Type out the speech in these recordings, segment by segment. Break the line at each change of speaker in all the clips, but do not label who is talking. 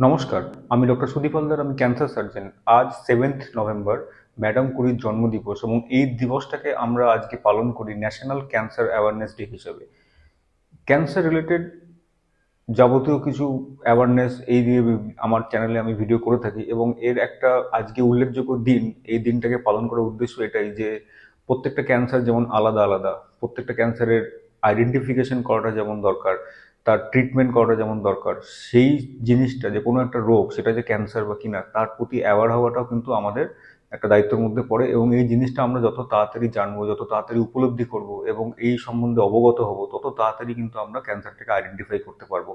নমস্কার, আমি ডক্টর সুদীপ হালদার, আমি ক্যান্সার সার্জন। আজ 7th নভেম্বর ম্যাডাম কুরির জন্মদিবস এবং এই দিবসটাকে আমরা আজকে পালন করি ন্যাশনাল ক্যান্সার অ্যাওয়ারনেস ডে হিসেবে। ক্যান্সার রিলেটেড যাবতীয় কিছু অ্যাওয়ারনেস এই দিয়ে আমার চ্যানেলে আমি ভিডিও করে থাকি এবং এর একটা আজকে উল্লেখযোগ্য দিন। এই দিনটাকে পালন করার উদ্দেশ্য এটাই যে প্রত্যেকটা ক্যান্সার যেমন আলাদা আলাদা, প্রত্যেকটা ক্যান্সারের আইডেন্টিফিকেশন করাটা যেমন দরকার, তার ট্রিটমেন্ট করাটা যেমন দরকার, সেই জিনিসটা যে কোনো একটা রোগ সেটা যে ক্যান্সার বা কিনা তার প্রতি অ্যাওয়ার হওয়াটাও কিন্তু আমাদের একটা দায়িত্বের মধ্যে পড়ে। এবং এই জিনিসটা আমরা যত তাড়াতাড়ি জানবো, যত তাড়াতাড়ি উপলব্ধি করব এবং এই সম্বন্ধে অবগত হব, তত তাড়াতাড়ি কিন্তু আমরা ক্যান্সারটাকে আইডেন্টিফাই করতে পারবো।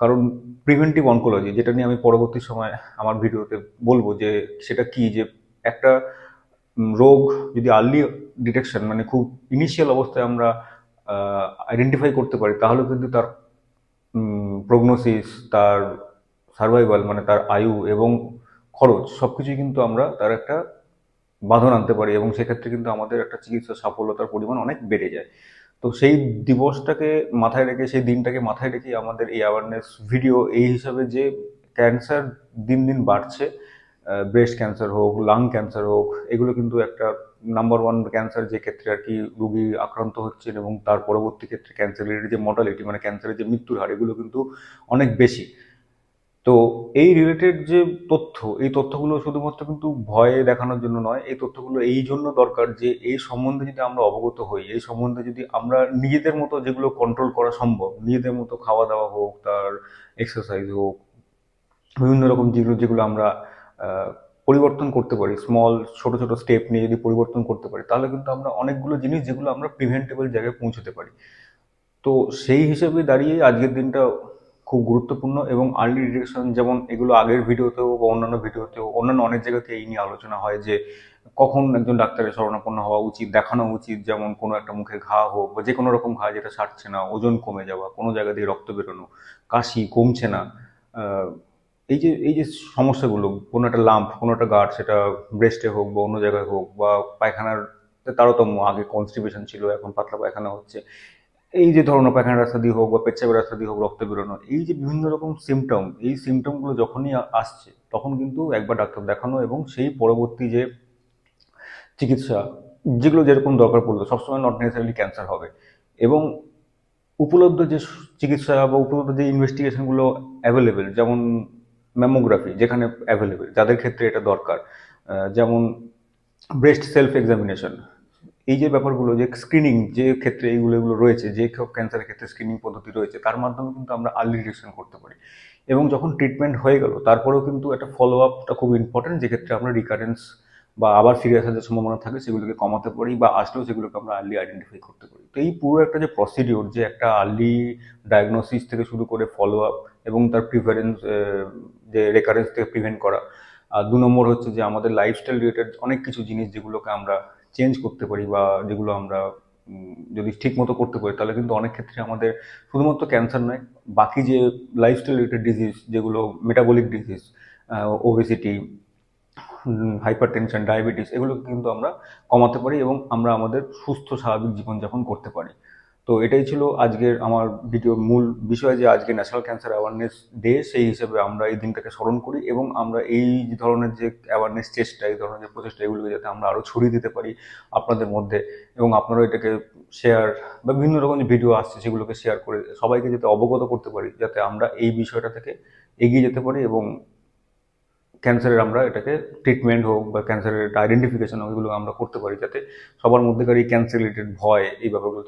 কারণ প্রিভেন্টিভ অনকোলজি, যেটা নিয়ে আমি পরবর্তী সময় আমার ভিডিওতে বলবো যে সেটা কি, যে একটা রোগ যদি আর্লি ডিটেকশন মানে খুব ইনিশিয়াল অবস্থায় আমরা আইডেন্টিফাই করতে পারি, তাহলে কিন্তু তার প্রগনোসিস, তার সার্ভাইভাল মানে তার আয়ু এবং খরচ সবকিছুই কিন্তু আমরা তার একটা বাঁধন আনতে পারি এবং সেক্ষেত্রে কিন্তু আমাদের একটা চিকিৎসা সাফল্যতার পরিমাণ অনেক বেড়ে যায়। তো সেই দিবসটাকে মাথায় রেখে, সেই দিনটাকে মাথায় রেখে আমাদের এই অ্যাওয়ারনেস ভিডিও এই হিসাবে যে ক্যান্সার দিন দিন বাড়ছে, ব্রেস্ট ক্যান্সার হোক, লাং ক্যান্সার হোক, এগুলো কিন্তু একটা নাম্বার 1 ক্যান্সার যে ক্ষেত্রে আর কি রোগী আক্রান্ত হচ্ছেন এবং তার পরবর্তী ক্ষেত্রে ক্যান্সারের যে মর্টালিটি মানে ক্যান্সারের যে মৃত্যুর হার, এগুলো কিন্তু অনেক বেশি। তো এই রিলেটেড যে তথ্য, এই তথ্যগুলো শুধুমাত্র কিন্তু ভয় দেখানোর জন্য নয়, এই তথ্যগুলো এই জন্য দরকার যে এই সম্বন্ধে যদি আমরা অবগত হই, এই সম্বন্ধে যদি আমরা নিজেদের মতো যেগুলো কন্ট্রোল করা সম্ভব, নিজেদের মতো খাওয়া দাওয়া হোক, তার এক্সারসাইজ হোক, বিভিন্ন রকম যেগুলো যেগুলো আমরা পরিবর্তন করতে পারি, স্মল ছোট ছোট স্টেপ নিয়ে যদি পরিবর্তন করতে পারি, তাহলে কিন্তু আমরা অনেকগুলো জিনিস যেগুলো আমরা প্রিভেন্টেবল জায়গায় পৌঁছতে পারি। তো সেই হিসেবে দাঁড়িয়ে আজকের দিনটা খুব গুরুত্বপূর্ণ। এবং আর্লি ডিটেকশন, যেমন এগুলো আগের ভিডিওতেও বা অন্যান্য ভিডিওতেও অন্যান্য অনেক জায়গাতে এই নিয়ে আলোচনা হয় যে কখন একজন ডাক্তারের শরণাপন্ন হওয়া উচিত, দেখানো উচিত। যেমন কোনো একটা মুখে ঘা হোক বা যে কোনো রকম ঘা যেটা সারছে না, ওজন কমে যাওয়া, কোনো জায়গা দিয়ে রক্ত বেরোনো, কাশি কমছে না, আহ, এই যে সমস্যাগুলো, কোনো একটা লাম্প, কোনো একটা গাঁট, সেটা ব্রেস্টে হোক বা অন্য জায়গায় হোক, বা পায়খানার তারতম্য, আগে কনস্টিপেশন ছিল এখন পাতলা পায়খানা হচ্ছে, এই যে ধরনের পায়খানার রাস্তা দিয়ে হোক বা পেচ্ছাবের রাস্তা দিয়ে হোক রক্ত বেরোনো, এই যে বিভিন্ন রকম সিমটম, এই সিমটমগুলো যখনই আসছে তখন কিন্তু একবার ডাক্তার দেখানো এবং সেই পরবর্তী যে চিকিৎসা, যেগুলো যেরকম দরকার পড়লো, সবসময় নট নেসেসারিলি ক্যান্সার হবে। এবং উপলব্ধ যে চিকিৎসা বা উপলব্ধ যে ইনভেস্টিগেশনগুলো অ্যাভেলেবেল, যেমন ম্যামোগ্রাফি যেখানে অ্যাভেলেবেল, যাদের ক্ষেত্রে এটা দরকার, যেমন ব্রেস্ট সেলফ এক্সামিনেশন, এই যে ব্যাপারগুলো, যে স্ক্রিনিং যে ক্ষেত্রে এইগুলো এগুলো রয়েছে, যে সব ক্যান্সারের ক্ষেত্রে স্ক্রিনিং পদ্ধতি রয়েছে, তার মাধ্যমে কিন্তু আমরা আর্লি ডিটেকশন করতে পারি। এবং যখন ট্রিটমেন্ট হয়ে গেল তারপরেও কিন্তু একটা ফলো আপটা খুব ইম্পর্টেন্ট, যে ক্ষেত্রে আমরা রিকারেন্স বা আবার ফিরে আসার যে সম্ভাবনা থাকে সেগুলোকে কমাতে পারি, বা আসলেও সেগুলোকে আমরা আর্লি আইডেন্টিফাই করতে পারি। তো এই পুরো একটা যে প্রসিডিওর, যে একটা আর্লি ডায়াগনোসিস থেকে শুরু করে ফলো আপ এবং তার প্রিফারেন্স, যে রেকারেন্স থেকে প্রিভেন্ট করা। আর 2 নম্বর হচ্ছে যে আমাদের লাইফস্টাইল রিলেটেড অনেক কিছু জিনিস যেগুলোকে আমরা চেঞ্জ করতে পারি, বা যেগুলো আমরা যদি ঠিক মতো করতে পারি, তাহলে কিন্তু অনেক ক্ষেত্রে আমাদের শুধুমাত্র ক্যান্সার নয়, বাকি যে লাইফস্টাইল রিলেটেড ডিজিজ, যেগুলো metabolic disease, obesity, hyper tension, diabetes, এগুলো কিন্তু আমরা কমাতে পারি এবং আমরা আমাদের সুস্থ স্বাভাবিক জীবনযাপন করতে পারি। তো এটাই ছিল আজকের আমার ভিডিওর মূল বিষয়, যে আজকে ন্যাশনাল ক্যান্সার অ্যাওয়ারনেস ডে, সেই হিসেবে আমরা এই দিনটাকে স্মরণ করি এবং আমরা এই ধরনের যে অ্যাওয়ারনেস চেষ্টা, এই ধরনের যে প্রচেষ্টা, এগুলোকে যাতে আমরা আরও ছড়িয়ে দিতে পারি আপনাদের মধ্যে, এবং আপনারা এটাকে শেয়ার বা বিভিন্ন রকম যে ভিডিও আসছে সেগুলোকে শেয়ার করে সবাইকে যাতে অবগত করতে পারি, যাতে আমরা এই বিষয়টা থেকে এগিয়ে যেতে পারি এবং ক্যান্সারের আমরা এটাকে ট্রিটমেন্ট হোক বা ক্যান্সারের আইডেন্টিফিকেশন হোক, এগুলো আমরা করতে পারি, যাতে সবার মধ্যেকার এই ক্যান্সার রিলেটেড ভয়, এই ব্যাপারগুলো